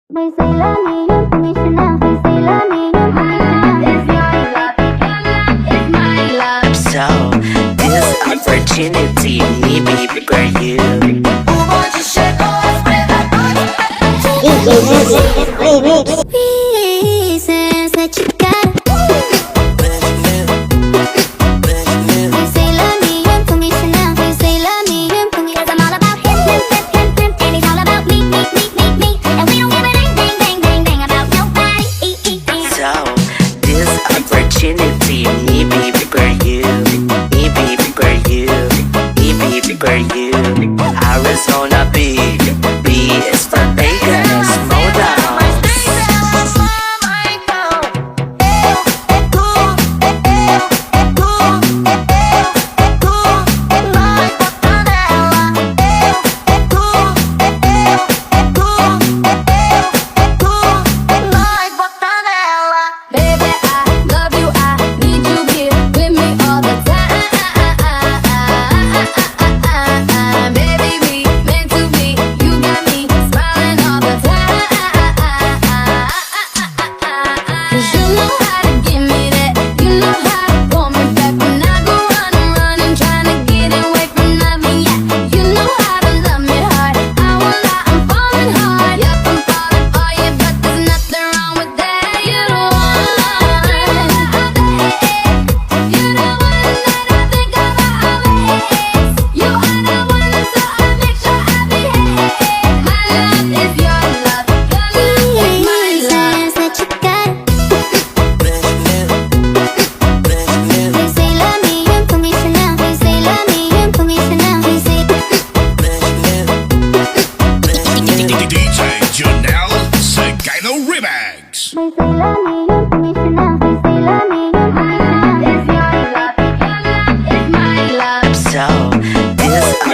So, this opportunity, maybe for you. Reasons that you got. Opportunity, maybe for you, maybe for you, maybe for you. Arizona B is for Vegas, moda.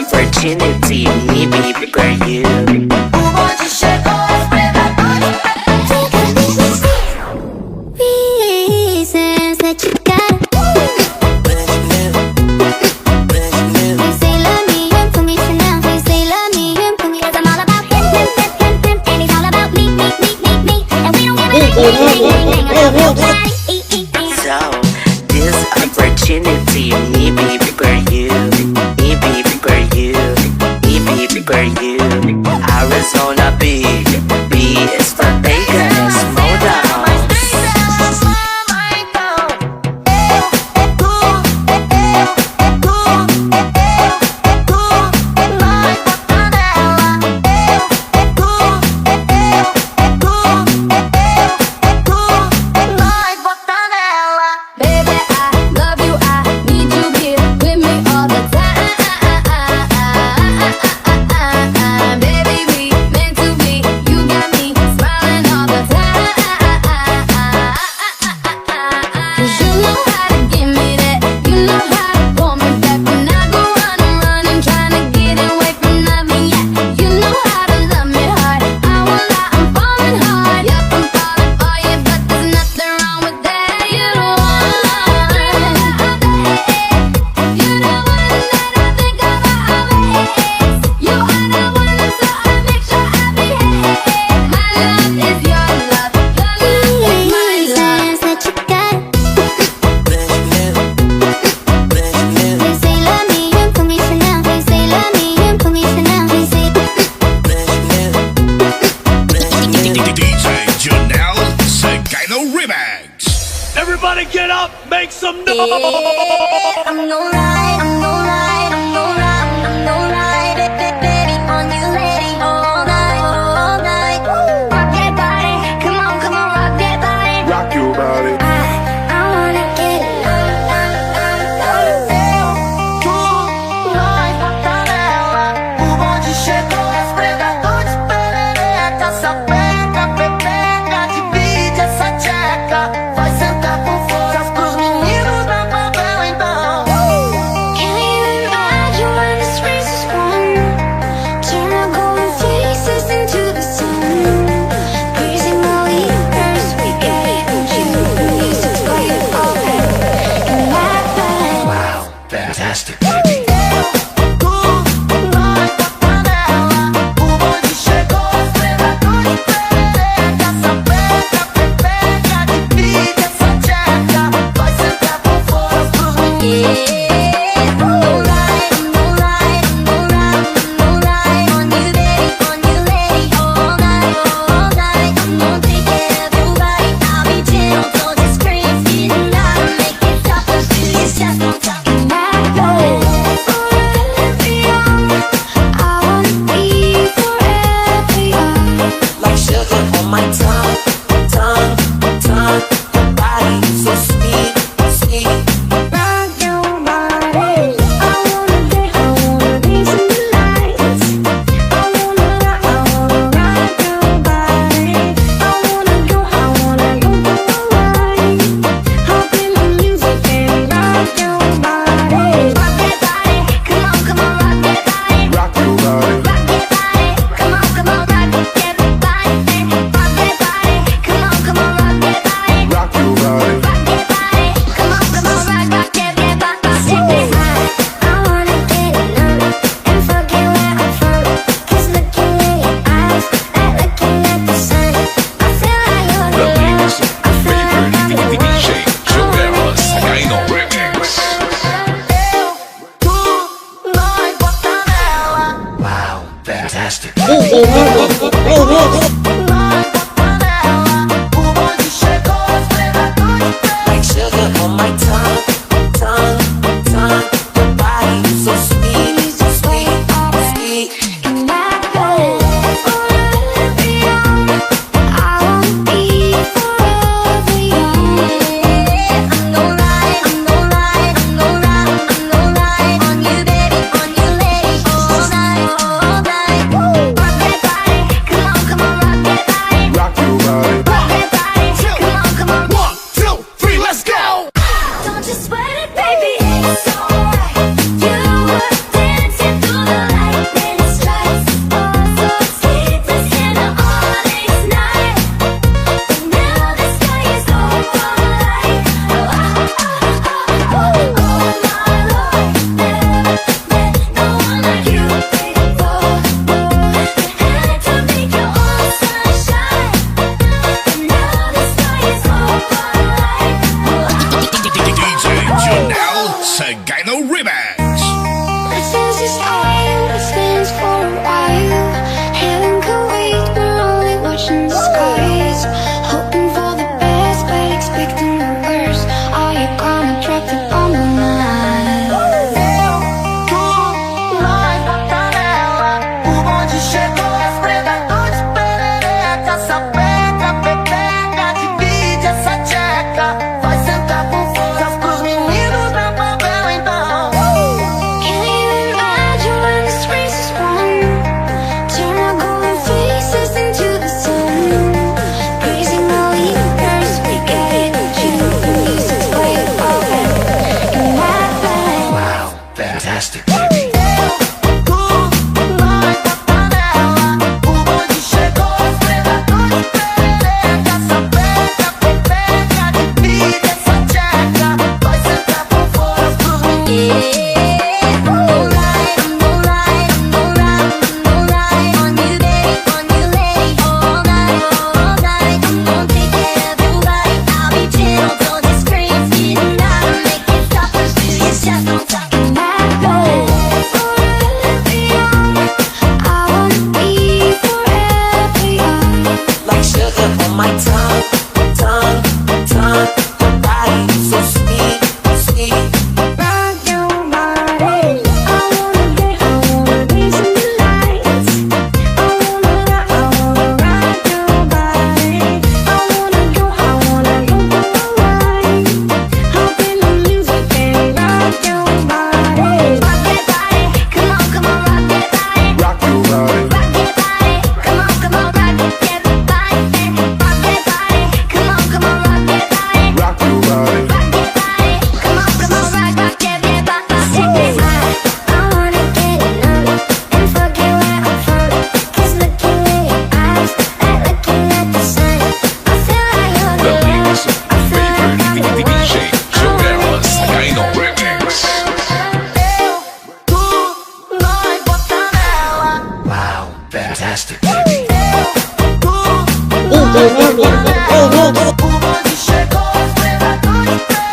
Opportunity, maybe for you. Reasons that you got. So, this opportunity, maybe for you, maybe for you, maybe for you. Arizona B is for Vegas, moda. Everybody get up, make some noise. I'm no lie, I'm no lie, I'm no lie, I'm no lie. Baby, on you, lady, all night, all night. Rock that body, come on, rock that body. Rock your body. I wanna get it. Vai sentar com força pros meninos da favela então. Can you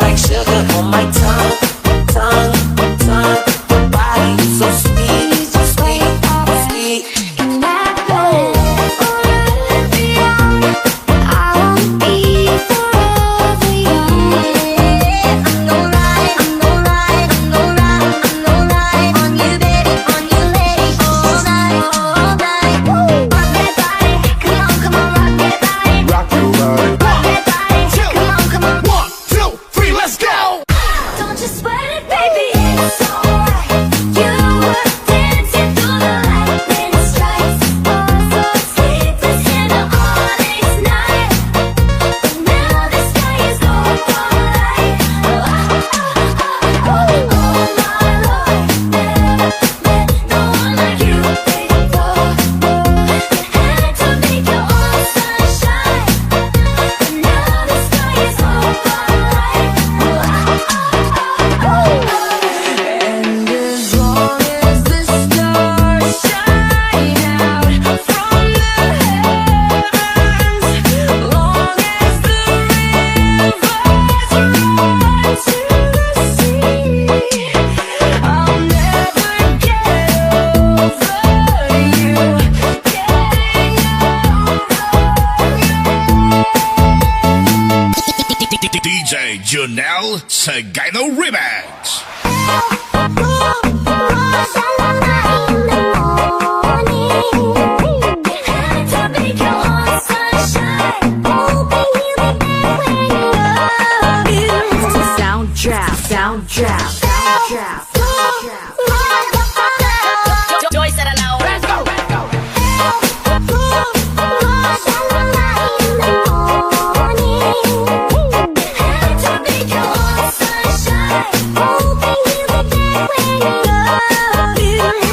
Like sugar on my tongue, tongue, tongue. Your body is so sweet, so sweet, so sweet. Rock your body. 1, 2, 3, let's go! Don't you sweat it, baby, it's alright. You were dancing through the lightning strikes. Oh, so sleepless in the all-days night. But now the sky is overlight. Oh, my Lord, never met no one like you before. You had to make your own sunshine. But now the sky is overlight. And as long as the stars shine out from the heavens, long as the rivers run to the sea, I'll never get over you, DJ Junel Sagino Remix. Sound trap, sound trap, sound trap. Joy said I know. Let's go, let's go. Sunshine, hoping you'll be back when you love you.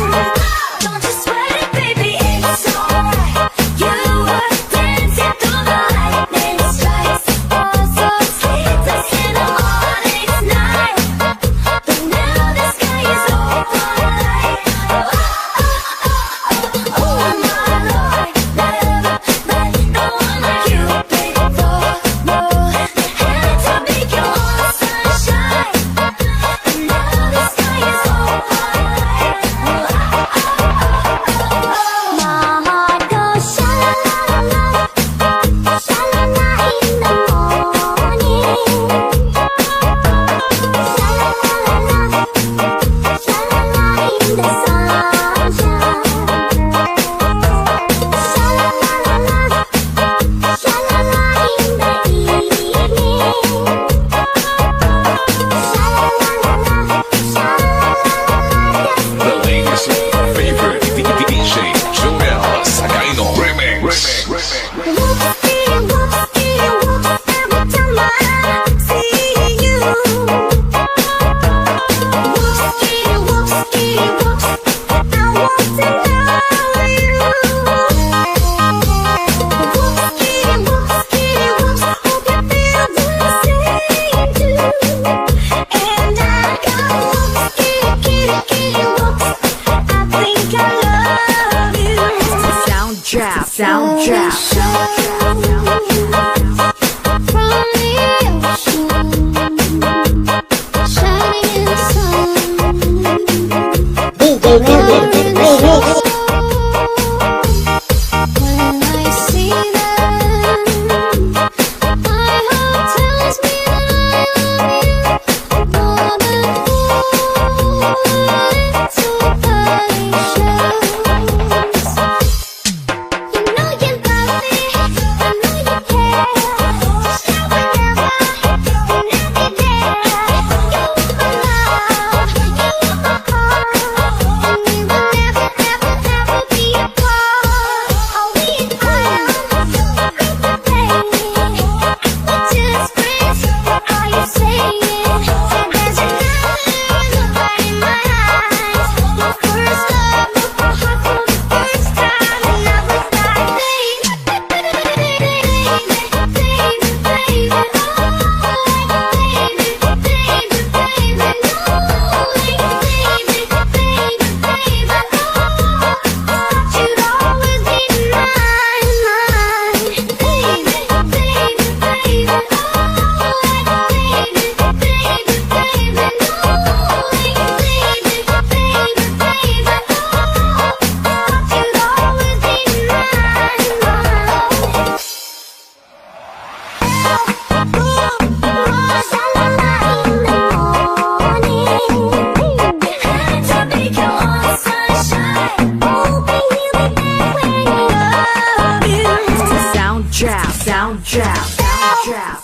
trap, sound trap, sound trap.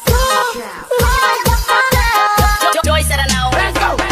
Joyce at now. Let's go.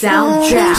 Sound trap.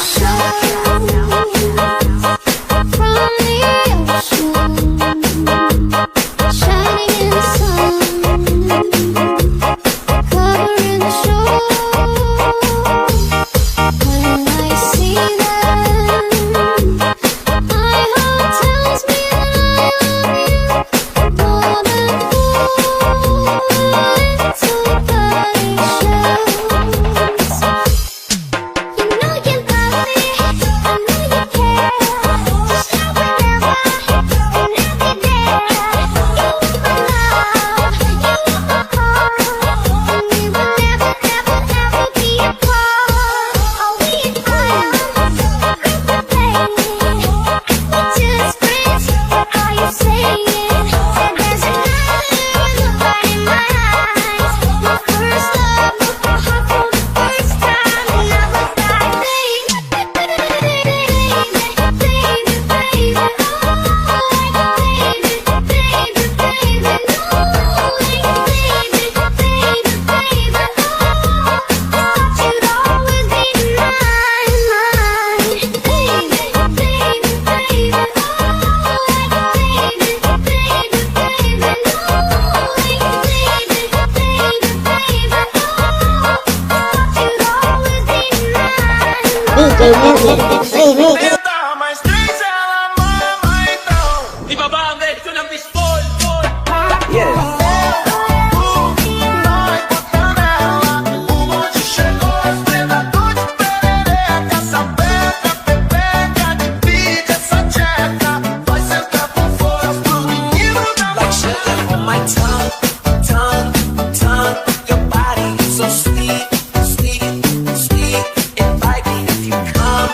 Ibaba ang rekto ng pistol. Your body is so sweet, sweet, sweet. Invite me if you come.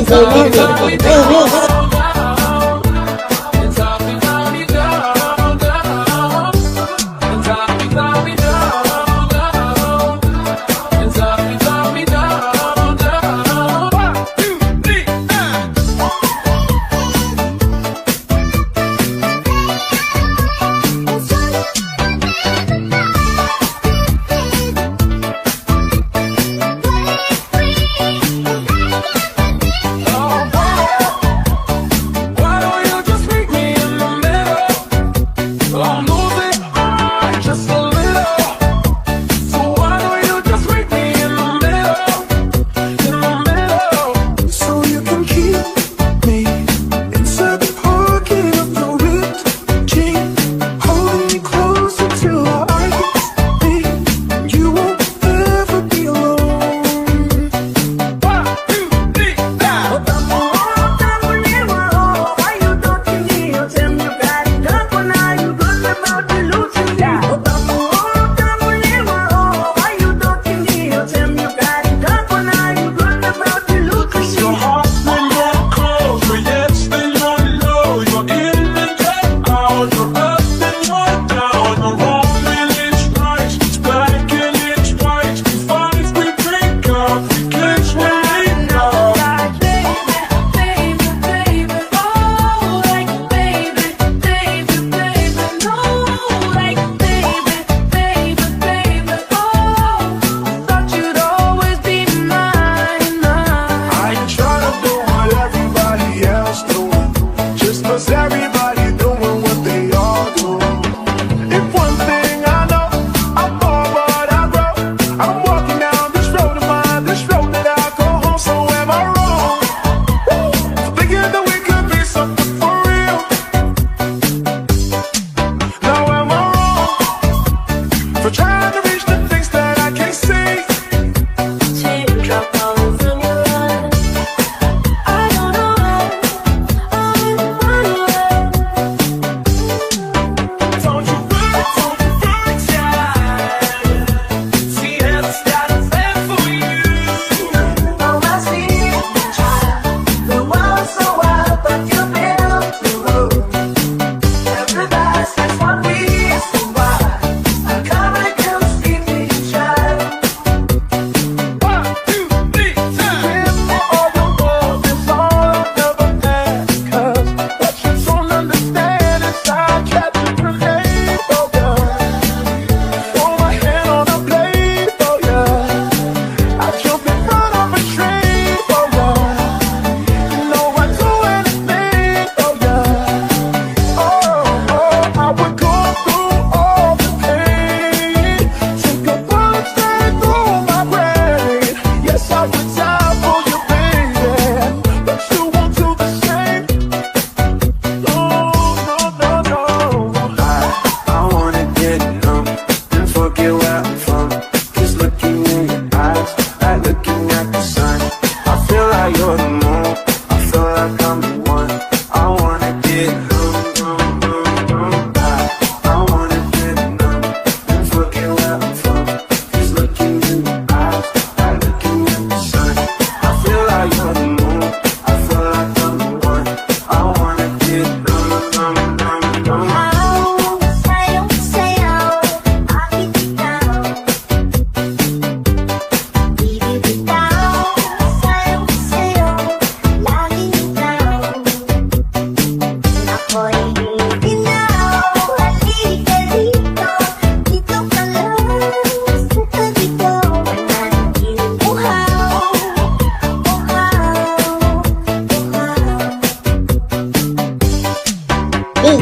Music Remix.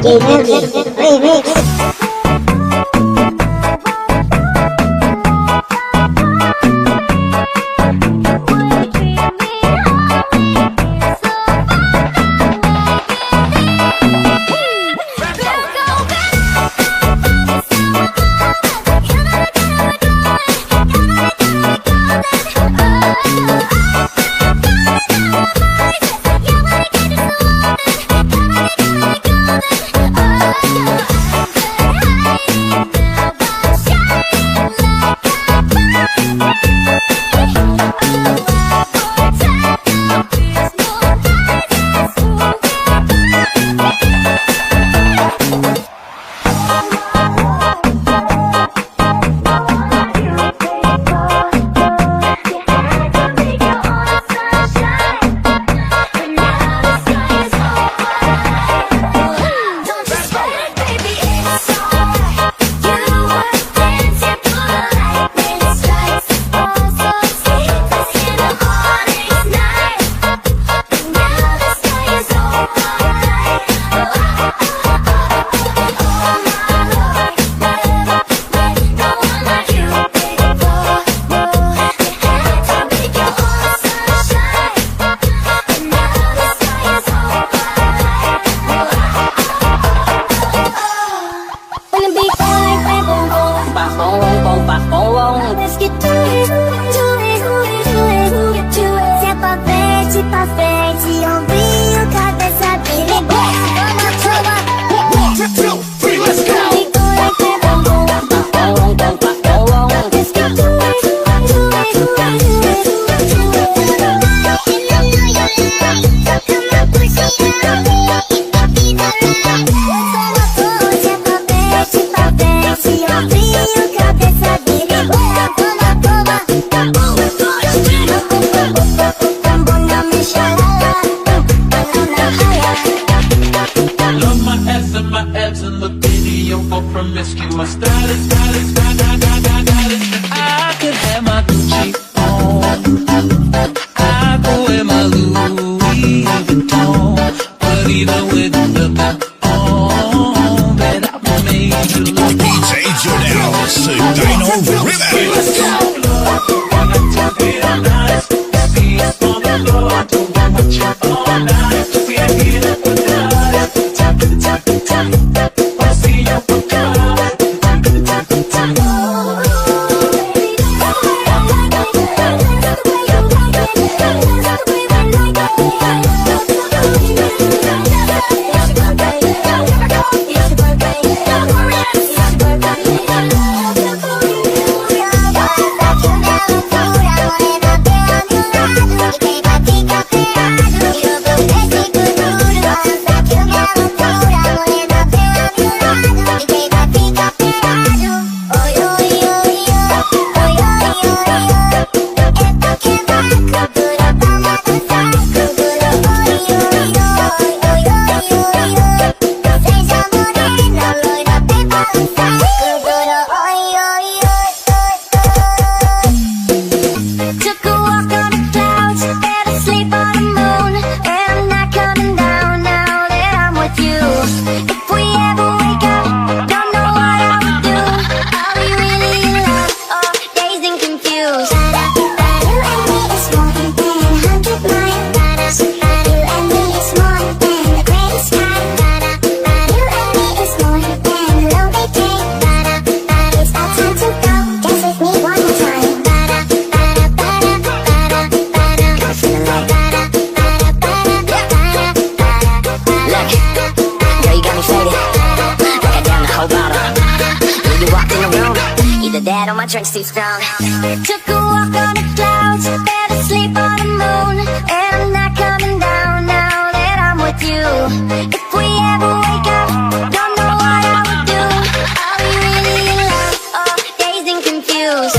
Music Remix. my stylist, stylist, stylist, stylist. I could have my Gucci on, I could wear my Louis Vuitton, but even with the on, that I will make you look. DJ Jonel Sagino Remix. That or my drink's too strong. Took a walk on the clouds, fell asleep on the moon, and I'm not coming down now that I'm with you. If we ever wake up, don't know what I would do. I'll be really in love, oh, dazed and confused.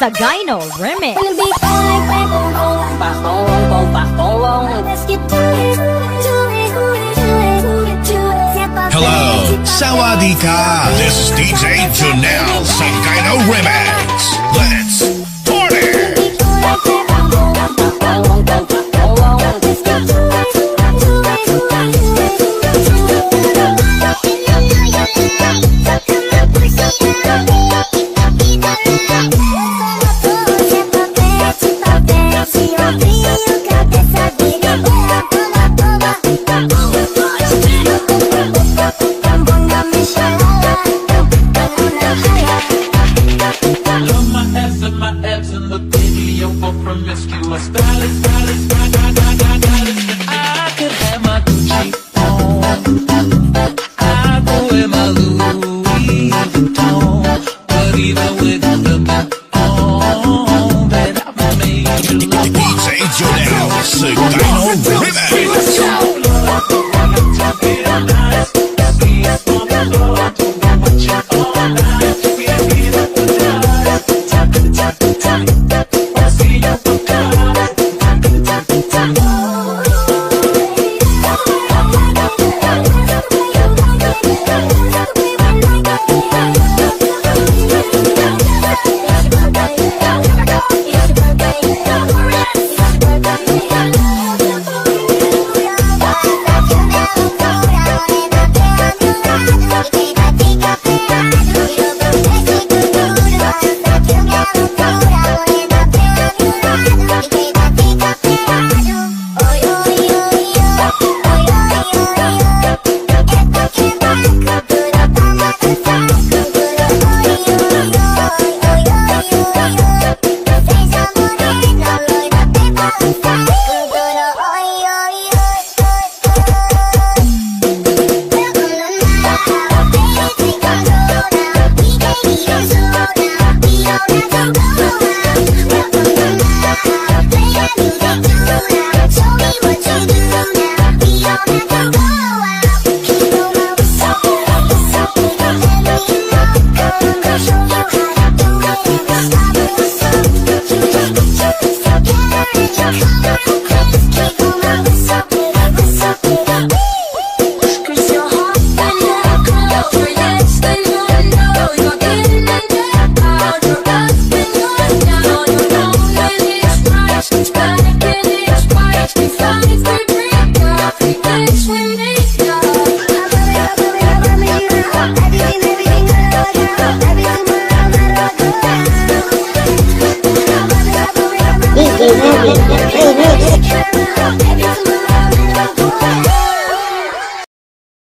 Sagino Remix. Let's get to it, Hello, Sawadika. This is DJ Jonel Sagino Remix. Let's party. Promiscuous stylist, stylist, stylist. I could have my Gucci on, I could wear my Louis Vuitton, but even with the on, that I will make you look. DJ Jonel Sagino Remix.